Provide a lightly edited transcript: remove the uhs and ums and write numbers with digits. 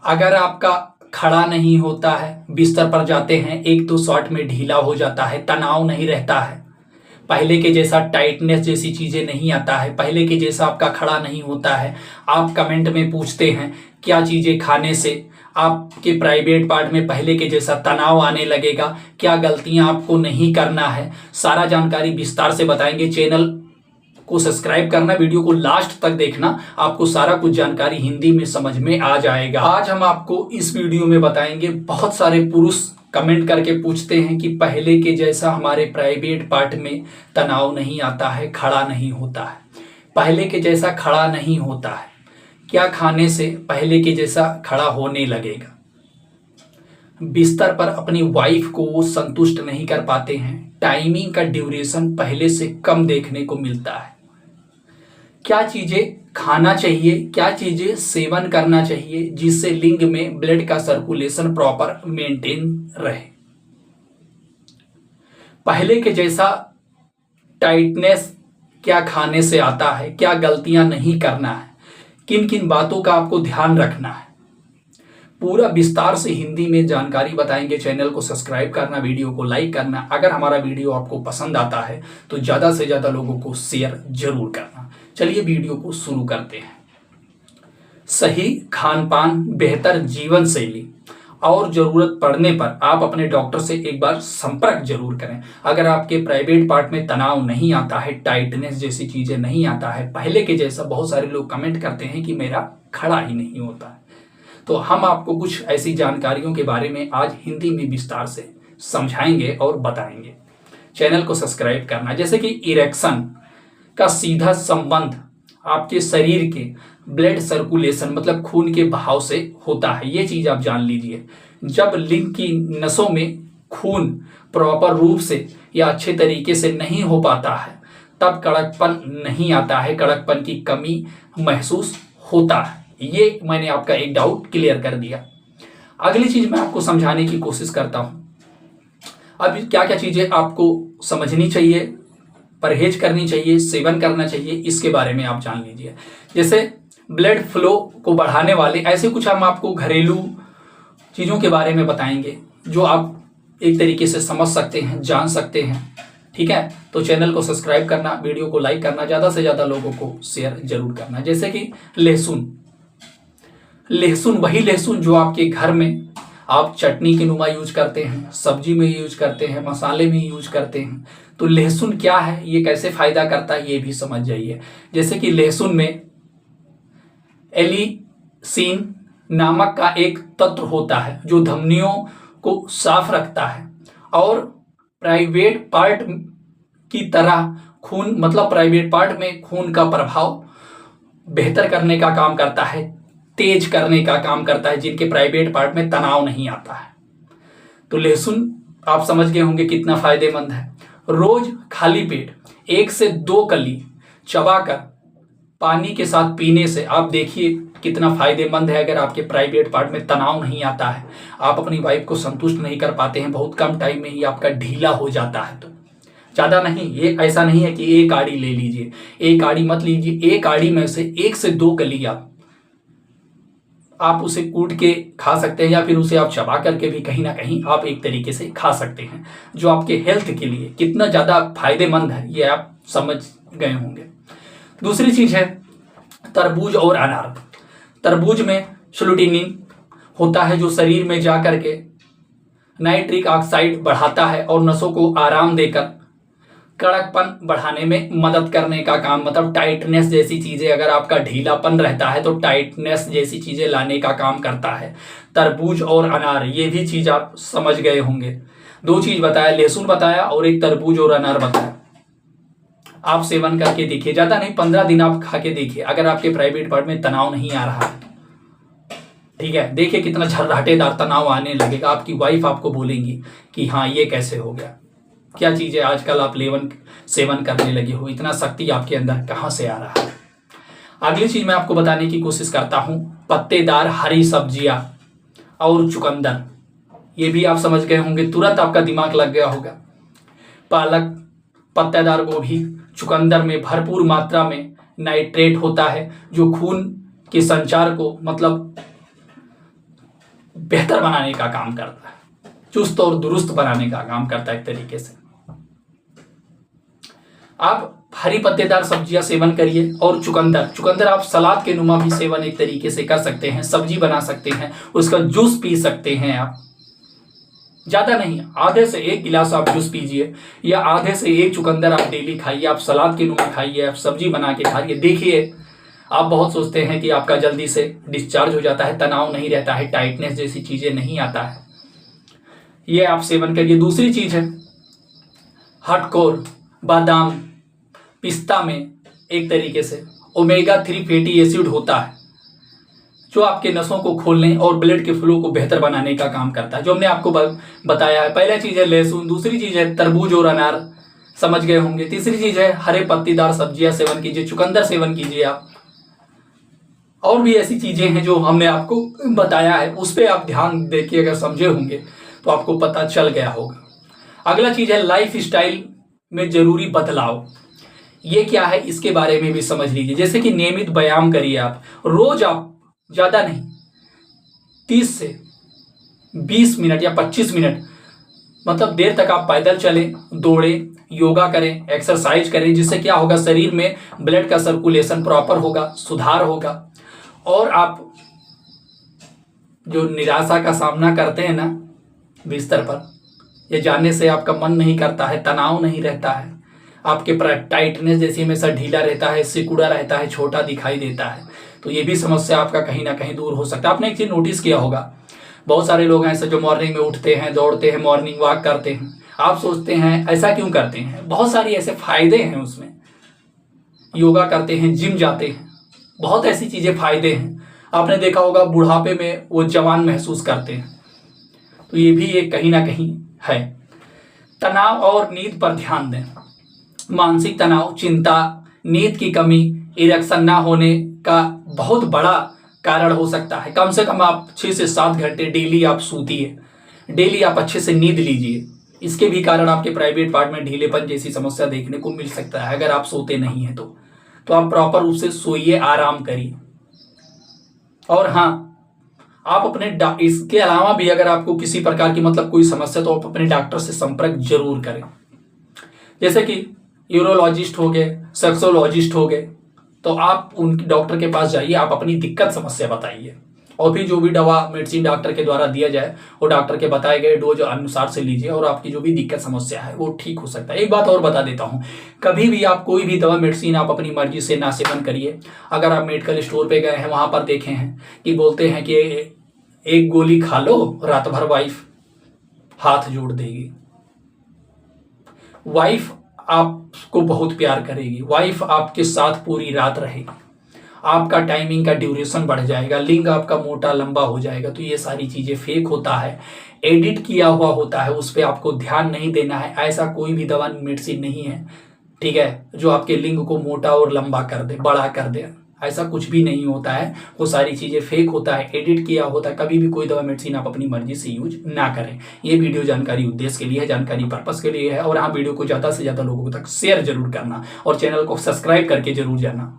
अगर आपका खड़ा नहीं होता है, बिस्तर पर जाते हैं, एक दो शॉट में ढीला हो जाता है, तनाव नहीं रहता है, पहले के जैसा टाइटनेस जैसी चीज़ें नहीं आता है, पहले के जैसा आपका खड़ा नहीं होता है, आप कमेंट में पूछते हैं क्या चीज़ें खाने से आपके प्राइवेट पार्ट में पहले के जैसा तनाव आने लगेगा, क्या गलतियां आपको नहीं करना है, सारा जानकारी विस्तार से बताएंगे। चैनल को सब्सक्राइब करना, वीडियो को लास्ट तक देखना, आपको सारा कुछ जानकारी हिंदी में समझ में आ जाएगा। आज हम आपको इस वीडियो में बताएंगे, बहुत सारे पुरुष कमेंट करके पूछते हैं कि पहले के जैसा हमारे प्राइवेट पार्ट में तनाव नहीं आता है, खड़ा नहीं होता है, पहले के जैसा खड़ा नहीं होता है, क्या खाने से पहले के जैसा खड़ा होने लगेगा। बिस्तर पर अपनी वाइफ को वो संतुष्ट नहीं कर पाते हैं, टाइमिंग का ड्यूरेशन पहले से कम देखने को मिलता है, क्या चीजें खाना चाहिए, क्या चीजें सेवन करना चाहिए जिससे लिंग में ब्लड का सर्कुलेशन प्रॉपर मेंटेन रहे, पहले के जैसा टाइटनेस क्या खाने से आता है, क्या गलतियां नहीं करना है, किन किन बातों का आपको ध्यान रखना है, पूरा विस्तार से हिंदी में जानकारी बताएंगे। चैनल को सब्सक्राइब करना, वीडियो को लाइक करना, अगर हमारा वीडियो आपको पसंद आता है तो ज़्यादा से ज़्यादा लोगों को शेयर जरूर करना। चलिए वीडियो को शुरू करते हैं। सही खान पान, बेहतर जीवन शैली और ज़रूरत पड़ने पर आप अपने डॉक्टर से एक बार संपर्क जरूर करें। अगर आपके प्राइवेट पार्ट में तनाव नहीं आता है, टाइटनेस जैसी चीज़ें नहीं आता है, पहले के जैसा, बहुत सारे लोग कमेंट करते हैं कि मेरा खड़ा ही नहीं होता है, तो हम आपको कुछ ऐसी जानकारियों के बारे में आज हिंदी में विस्तार से समझाएंगे और बताएंगे। चैनल को सब्सक्राइब करना। जैसे कि इरेक्शन का सीधा संबंध आपके शरीर के ब्लड सर्कुलेशन मतलब खून के बहाव से होता है, ये चीज़ आप जान लीजिए। जब लिंग की नसों में खून प्रॉपर रूप से या अच्छे तरीके से नहीं हो पाता है, तब कड़कपन नहीं आता है, कड़कपन की कमी महसूस होता है। ये मैंने आपका एक डाउट क्लियर कर दिया। अगली चीज मैं आपको समझाने की कोशिश करता हूं। अब क्या क्या चीजें आपको समझनी चाहिए, परहेज करनी चाहिए, सेवन करना चाहिए, इसके बारे में आप जान लीजिए। जैसे ब्लड फ्लो को बढ़ाने वाले ऐसे कुछ हम आपको घरेलू चीजों के बारे में बताएंगे जो आप एक तरीके से समझ सकते हैं, जान सकते हैं। ठीक है, तो चैनल को सब्सक्राइब करना, वीडियो को लाइक करना, ज्यादा से ज्यादा लोगों को शेयर जरूर करना। जैसे कि लहसुन, लहसुन वही लहसुन जो आपके घर में आप चटनी के नुमा यूज करते हैं, सब्जी में यूज करते हैं, मसाले में यूज करते हैं, तो लहसुन क्या है, ये कैसे फायदा करता है, ये भी समझ जाइए। जैसे कि लहसुन में एलिसीन नामक का एक तत्व होता है जो धमनियों को साफ रखता है और प्राइवेट पार्ट की तरह खून मतलब प्राइवेट पार्ट में खून का प्रभाव बेहतर करने का काम करता है, तेज करने का काम करता है, जिनके प्राइवेट पार्ट में तनाव नहीं आता है। तो लहसुन आप समझ गए होंगे कितना फायदेमंद है। रोज खाली पेट 1 से 2 कली चबाकर पानी के साथ पीने से आप देखिए कितना फायदेमंद है। अगर आपके प्राइवेट पार्ट में तनाव नहीं आता है, आप अपनी वाइफ को संतुष्ट नहीं कर पाते हैं, बहुत कम टाइम में ही आपका ढीला हो जाता है, तो ज़्यादा नहीं, ये ऐसा नहीं है कि एक आड़ी ले लीजिए, एक आड़ी मत लीजिए, एक आड़ी में से 1 से 2 कली आप उसे कूट के खा सकते हैं या फिर उसे आप चबा करके भी कहीं ना कहीं आप एक तरीके से खा सकते हैं, जो आपके हेल्थ के लिए कितना ज़्यादा फायदेमंद है ये आप समझ गए होंगे। दूसरी चीज़ है तरबूज और अनार। तरबूज में स्लूटिनिन होता है जो शरीर में जा करके नाइट्रिक ऑक्साइड बढ़ाता है और नसों को आराम देकर कड़कपन बढ़ाने में मदद करने का काम, मतलब टाइटनेस जैसी चीज़ें, अगर आपका ढीलापन रहता है तो टाइटनेस जैसी चीज़ें लाने का काम करता है तरबूज और अनार। ये भी चीज़ आप समझ गए होंगे। 2 चीज़ बताया, लहसुन बताया और एक तरबूज और अनार बताया। आप सेवन करके देखिए, ज़्यादा नहीं 15 दिन आप खा के देखिए, अगर आपके प्राइवेट पार्ट में तनाव नहीं आ रहा है, ठीक है, देखिए कितना झर्राटेदार तनाव आने लगेगा। आपकी वाइफ आपको बोलेंगी कि हाँ ये कैसे हो गया, क्या चीज़ें आजकल आप सेवन करने लगे हो, इतना शक्ति आपके अंदर कहाँ से आ रहा है। अगली चीज़ मैं आपको बताने की कोशिश करता हूँ, पत्तेदार हरी सब्जियाँ और चुकंदर, ये भी आप समझ गए होंगे, तुरंत आपका दिमाग लग गया होगा। पालक, पत्तेदार गोभी, चुकंदर में भरपूर मात्रा में नाइट्रेट होता है जो खून के संचार को मतलब बेहतर बनाने का काम करता है, चुस्त और दुरुस्त बनाने का काम करता है एक तरीके से। आप हरी पत्तेदार सब्जियां सेवन करिए, और चुकंदर आप सलाद के नुमा भी सेवन एक तरीके से कर सकते हैं, सब्जी बना सकते हैं, उसका जूस पी सकते हैं आप। ज्यादा नहीं, आधे से 1 गिलास आप जूस पीजिए, या आधे से 1 चुकंदर आप डेली खाइए, आप सलाद के नुमा खाइए, आप सब्जी बना के खाइए। देखिए, आप बहुत सोचते हैं कि आपका जल्दी से डिस्चार्ज हो जाता है, तनाव नहीं रहता है, टाइटनेस जैसी चीजें नहीं आता है, ये आप सेवन करिए। दूसरी चीज है हटकोर बादाम, पिस्ता में एक तरीके से ओमेगा 3 फैटी एसिड होता है, जो आपके नसों को खोलने और ब्लड के फ्लो को बेहतर बनाने का काम करता है, जो हमने आपको बताया है। पहला चीज है लहसुन, दूसरी चीज है तरबूज और अनार, समझ गए होंगे। तीसरी चीज है हरे पत्तीदार सब्जियां सेवन कीजिए, चुकंदर सेवन कीजिए आप। और भी ऐसी चीजें हैं जो हमने आपको बताया है, उस पर आप ध्यान देखिए, अगर समझे होंगे तो आपको पता चल गया होगा। अगला चीज है लाइफ स्टाइल में जरूरी बदलाव। ये क्या है, इसके बारे में भी समझ लीजिए। जैसे कि नियमित व्यायाम करिए आप, रोज आप ज्यादा नहीं 30 से 20 मिनट या 25 मिनट मतलब देर तक आप पैदल चलें, दौड़ें, योगा करें, एक्सरसाइज करें, जिससे क्या होगा, शरीर में ब्लड का सर्कुलेशन प्रॉपर होगा, सुधार होगा। और आप जो निराशा का सामना करते हैं ना बिस्तर पर, ये जानने से आपका मन नहीं करता है, तनाव नहीं रहता है, आपके टाइटनेस जैसी हमेशा ढीला रहता है, सिकुड़ा रहता है, छोटा दिखाई देता है, तो ये भी समस्या आपका कहीं ना कहीं दूर हो सकता है। आपने एक चीज नोटिस किया होगा, बहुत सारे लोग हैं ऐसे जो मॉर्निंग में उठते हैं, दौड़ते हैं, मॉर्निंग वॉक करते हैं। आप सोचते हैं ऐसा क्यों करते हैं, बहुत सारी ऐसे फायदे हैं उसमें। योगा करते हैं, जिम जाते हैं, बहुत ऐसी चीजें फायदे हैं। आपने देखा होगा बुढ़ापे में वो जवान महसूस करते हैं, तो ये भी एक कहीं ना कहीं है। तनाव और नींद पर ध्यान दें। मानसिक तनाव, चिंता, नींद की कमी, इरेक्शन ना होने का बहुत बड़ा कारण हो सकता है। कम से कम आप 6 से 7 घंटे डेली आप सूतिए, डेली आप अच्छे से नींद लीजिए। इसके भी कारण आपके प्राइवेट पार्ट में ढीलेपन जैसी समस्या देखने को मिल सकता है अगर आप सोते नहीं हैं तो आप प्रॉपर रूप से सोइए, आराम करिए। और हाँ, आप अपने इसके अलावा भी अगर आपको किसी प्रकार की मतलब कोई समस्या, तो आप अपने डॉक्टर से संपर्क जरूर करें। जैसे कि यूरोलॉजिस्ट हो गए, सेक्सोलॉजिस्ट हो गए, तो आप उन डॉक्टर के पास जाइए, आप अपनी दिक्कत समस्या बताइए, और फिर जो भी दवा मेडिसिन डॉक्टर के द्वारा दिया जाए वो डॉक्टर के बताए गए डोज अनुसार से लीजिए, और आपकी जो भी दिक्कत समस्या है वो ठीक हो सकता है। एक बात और बता देता हूँ, कभी भी आप कोई भी दवा मेडिसिन आप अपनी मर्जी से ना सेवन करिए। अगर आप मेडिकल स्टोर पे गए हैं, वहां पर देखे हैं कि बोलते हैं कि 1 गोली खा लो, रात भर वाइफ हाथ जोड़ देगी। वाइफ आपको बहुत प्यार करेगी, वाइफ आपके साथ पूरी रात रहेगी, आपका टाइमिंग का ड्यूरेशन बढ़ जाएगा, लिंग आपका मोटा लंबा हो जाएगा। तो ये सारी चीजें फेक होता है, एडिट किया हुआ होता है, उस पर आपको ध्यान नहीं देना है। ऐसा कोई भी दवा मेडिसिन नहीं है, ठीक है, जो आपके लिंग को मोटा और लंबा कर दे, बड़ा कर दे। ऐसा कुछ भी नहीं होता है, वो सारी चीजें फेक होता है, एडिट किया होता है। कभी भी कोई दवा मेडिसिन आप अपनी मर्जी से यूज ना करें। ये वीडियो जानकारी उद्देश्य के लिए है, जानकारी पर्पस के लिए है। और हाँ, वीडियो को ज्यादा से ज्यादा लोगों तक शेयर जरूर करना और चैनल को सब्सक्राइब करके जरूर जाना।